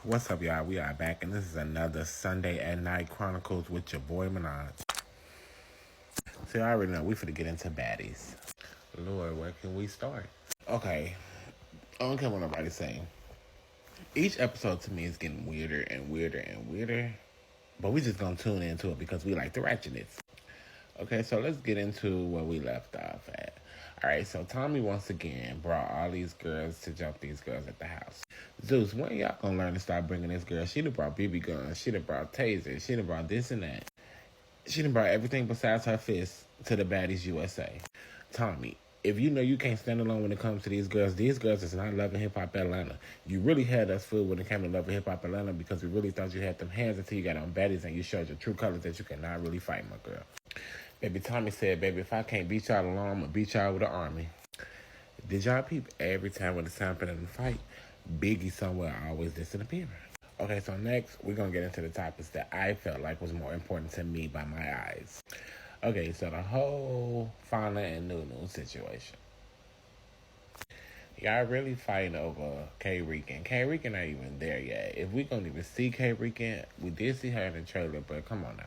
What's up, y'all? We are back, and this is another Sunday at Night Chronicles with your boy Minaj. So, I already know we finna get into baddies. Lord, where can we start? Okay, I don't care what nobody's saying. Each episode to me is getting weirder and weirder and weirder, but we just gonna tune into it because we like the ratchetness. Okay, so let's get into where we left off at. Alright, so Tommy once again brought all these girls to jump these girls at the house. Zeus, when y'all gonna learn to stop bringing this girl? She done brought BB guns, she done brought tasers, she done brought this and that. She done brought everything besides her fist to the Baddies USA. Tommy, if you know you can't stand alone when it comes to these girls is not loving hip hop Atlanta. You really had us fooled when it came to loving hip hop Atlanta because we really thought you had them hands until you got on Baddies and you showed your true colors that you cannot really fight, my girl. Baby Tommy said, baby, if I can't beat y'all alone, I'm going to beat y'all with an army. Did y'all peep every time when it's time for them to fight? Biggie somewhere always disappearing. Okay, so next, we're going to get into the topics that I felt like was more important to me by my eyes. Okay, so the whole Fauna and Nunu situation. Y'all really fighting over K-Rican. K-Rican not even there yet. If we going to even see K-Rican, we did see her in the trailer, but come on now.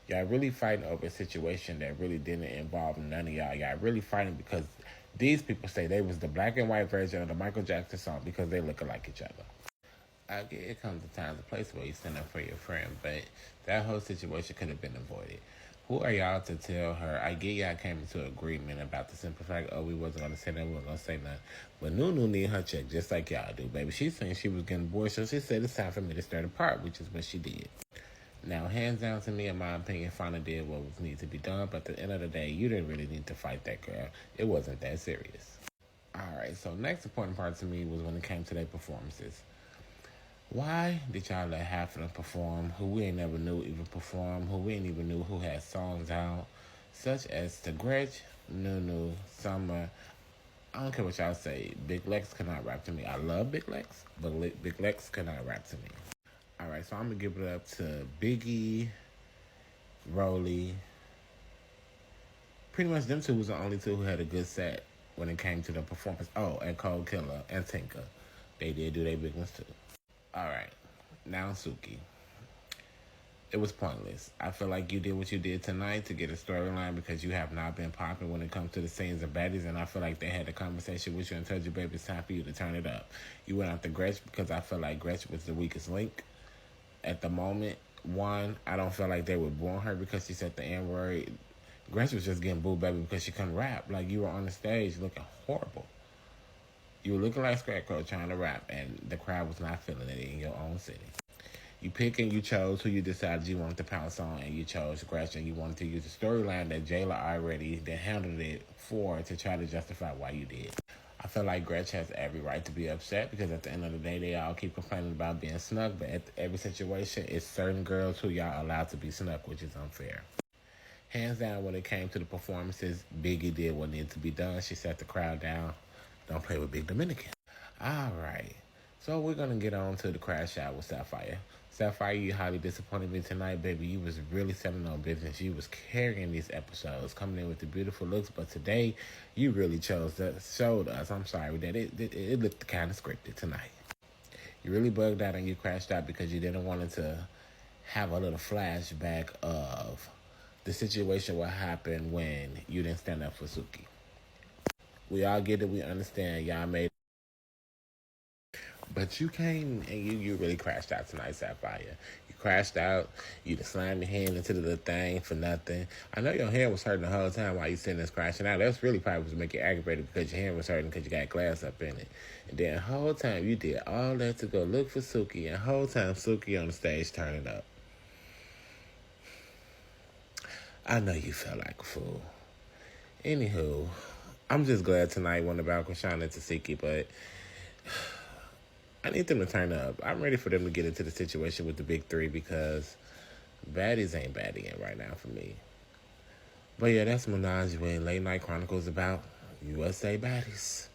Y'all really fighting over a situation that really didn't involve none of y'all. Y'all really fighting because these people say they was the black and white version of the Michael Jackson song because they look like each other. I get it comes a time and place where you stand up for your friend, but that whole situation could have been avoided. Who are y'all to tell her? I get y'all came into agreement about the simple fact, we wasn't going to say that, we weren't going to say nothing. But Nunu need her check just like y'all do, baby. She's saying she was getting bored, so she said it's time for me to start apart, which is what she did. Now, hands down to me, in my opinion, Fauna did what was needed to be done, but at the end of the day, you didn't really need to fight that girl. It wasn't that serious. Alright, so next important part to me was when it came to their performances. Why did y'all let half of them perform who we ain't never knew even perform, who we ain't even knew who had songs out, such as the Gretch, Nunu, Summer? I don't care what y'all say. Big Lex cannot rap to me. I love Big Lex, but Big Lex cannot rap to me. Alright, so I'm going to give it up to Biggie, Rolly. Pretty much them two was the only two who had a good set when it came to the performance. Oh, and Cold Killer and Tinker. They did do their big ones too. Alright, now Suki. It was pointless. I feel like you did what you did tonight to get a storyline because you have not been popping when it comes to the scenes of baddies, and I feel like they had a conversation with you and told you, baby, it's time for you to turn it up. You went after Gretch because I feel like Gretch was the weakest link. At the moment, one, I don't feel like they would boo her because she said the N-word. Gretch was just getting booed, baby, because she couldn't rap. Like, you were on the stage looking horrible. You were looking like Scarecrow trying to rap, and the crowd was not feeling it in your own city. You pick and you chose who you decided you wanted to pounce on, and you chose Gretch, and you wanted to use the storyline that Jayla already handled it for to try to justify why you did. I feel like Gretch has every right to be upset because at the end of the day, they all keep complaining about being snuck, but at every situation, it's certain girls who y'all allowed to be snuck, which is unfair. Hands down, when it came to the performances, Biggie did what needed to be done. She sat the crowd down. Don't play with Big Dominican. All right. So we're going to get on to the crash out with Sapphire. Sapphire, you highly disappointed me tonight, baby. You was really selling on business. You was carrying these episodes, coming in with the beautiful looks. But today, you really showed us, I'm sorry, that it looked kind of scripted tonight. You really bugged out and you crashed out because you didn't want it to have a little flashback of the situation what happened when you didn't stand up for Suki. We all get it. We understand. Y'all made. But you came and you really crashed out tonight, Sapphire. You crashed out. You just slammed your hand into the little thing for nothing. I know your hand was hurting the whole time while you sitting there crashing out. That's really probably was make you aggravated because your hand was hurting because you got glass up in it. And then the whole time you did all that to go look for Suki, and the whole time Suki on the stage turning up. I know you felt like a fool. Anywho, I'm just glad tonight went about Krishan and Tasiki, but I need them to turn up. I'm ready for them to get into the situation with the big three because baddies ain't baddieing right now for me. But yeah, that's Minaj and Late Night Chronicles about USA baddies.